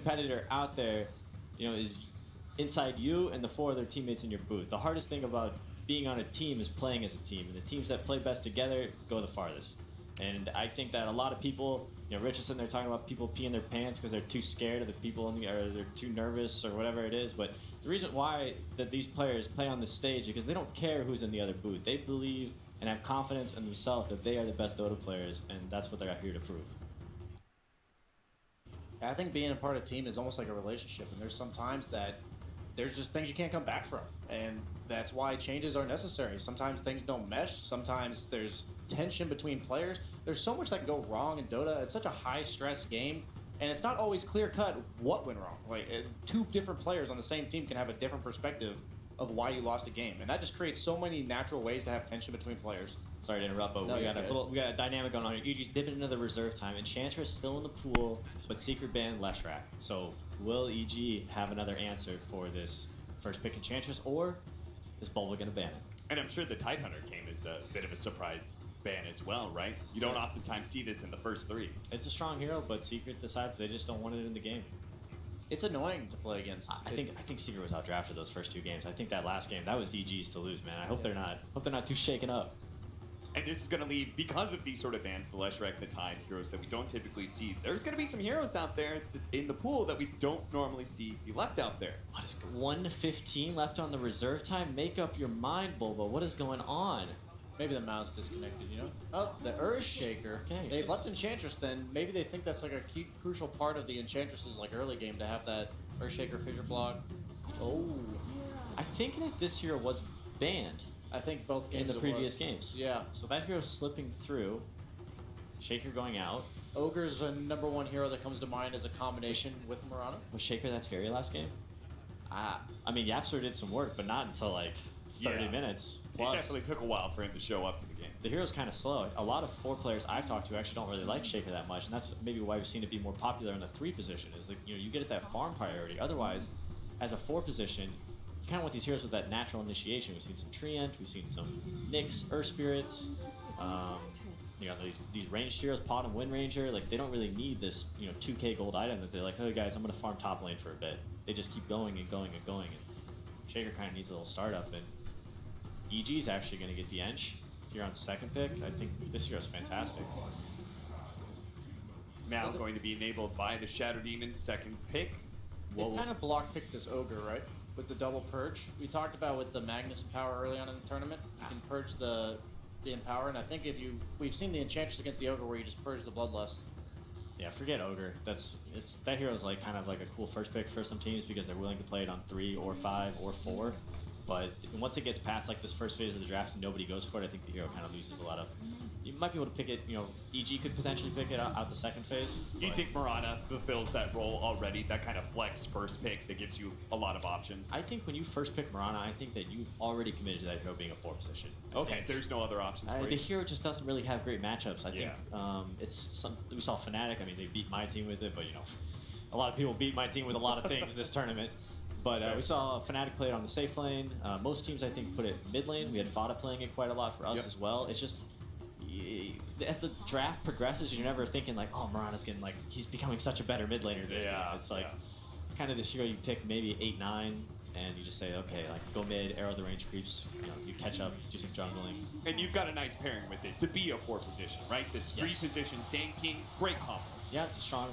competitor out there, is inside you and the 4 other teammates in your booth. The hardest thing about being on a team is playing as a team, and the teams that play best together go the farthest. And I think that a lot of people, Rich is sitting there talking about people peeing their pants because they're too scared of the people or they're too nervous or whatever it is. But the reason why that these players play on this stage is because they don't care who's in the other booth. They believe and have confidence in themselves that they are the best Dota players, and that's what they're here to prove. I think being a part of a team is almost like a relationship, and there's sometimes that there's just things you can't come back from, and that's why changes are necessary. Sometimes things don't mesh, sometimes there's tension between players. There's so much that can go wrong in Dota. It's such a high-stress game, and it's not always clear-cut what went wrong. Like, 2 different players on the same team can have a different perspective of why you lost a game, and that just creates so many natural ways to have tension between players. Sorry to interrupt, but we got a dynamic going on here. EG's dipping into the reserve time. Enchantress still in the pool, but secret ban Leshrac. So will EG have another answer for this first pick Enchantress, or is Bulba going to ban it? And I'm sure the Tidehunter came as a bit of a surprise ban as well, right? You don't oftentimes see this in the first 3. It's a strong hero, but Secret decides they just don't want it in the game. It's annoying to play against. I think Secret was outdrafted those first 2 games. I think that last game, that was EG's to lose, man. I hope they're not too shaken up. And this is going to leave, because of these sort of bans, the Leshrac and the Tide heroes that we don't typically see. There's going to be some heroes out there in the pool that we don't normally see be left out there. What is 1:15 left on the reserve time? Make up your mind, Bulba. What is going on? Maybe the mouse disconnected, Oh, the Earthshaker. Okay. They left Enchantress then. Maybe they think that's like a key, crucial part of the Enchantress's early game to have that Earthshaker fissure block. Oh. I think that this hero was banned. I think both games in the previous games. Yeah. So that hero's slipping through. Shaker going out. Ogre's a #1 hero that comes to mind as a combination with Mirana. Was Shaker that scary last game? I mean, Yapster did some work, but not until 30 minutes plus. It definitely took a while for him to show up to the game. The hero's kind of slow. A lot of 4 players I've talked to actually don't really like Shaker that much, and that's maybe why we've seen it be more popular in the 3 position. Is you get at that farm priority. Otherwise, as a 4 position, you kind of want these heroes with that natural initiation. We've seen some Treant, we've seen some Nyx, Earth Spirits, these ranged heroes, Pod and Wind Ranger. They don't really need this 2K gold item that they're like, oh guys, I'm gonna farm top lane for a bit. They just keep going and going and going. And Shaker kind of needs a little startup, and EG's actually gonna get the Ench here on 2nd pick. I think this hero's fantastic. Now going to be enabled by the Shadow Demon, 2nd pick. They kind of block picked this Ogre, right? With the double purge. We talked about with the Magnus Empower early on in the tournament. You can purge the Empower, and I think we've seen the Enchantress against the Ogre where you just purge the Bloodlust. Yeah, forget Ogre. That hero's kind of a cool first pick for some teams because they're willing to play it on 3 or 5 or 4. But once it gets past this first phase of the draft and nobody goes for it, I think the hero kind of loses a lot of. You might be able to pick it. EG could potentially pick it out the 2nd phase. Do you think Mirana fulfills that role already? That kind of flex first pick that gives you a lot of options. I think when you first pick Mirana, I think that you've already committed to that hero being a 4 position. Okay, there's no other options for you. The hero just doesn't really have great matchups. I think we saw Fnatic. I mean, they beat my team with it, but a lot of people beat my team with a lot of things this tournament. But we saw Fnatic play it on the safe lane. Most teams, I think, put it mid lane. We had Fada playing it quite a lot for us as well. It's just, as the draft progresses, you're never thinking oh, Mirana's getting he's becoming such a better mid laner this game. It's it's kind of this hero you pick maybe 8-9, and you just say, okay, go mid, arrow the range creeps, you catch up, do some jungling. And you've got a nice pairing with it to be a 4 position, right? This 3 position Sand King, great combo. Yeah, it's a strong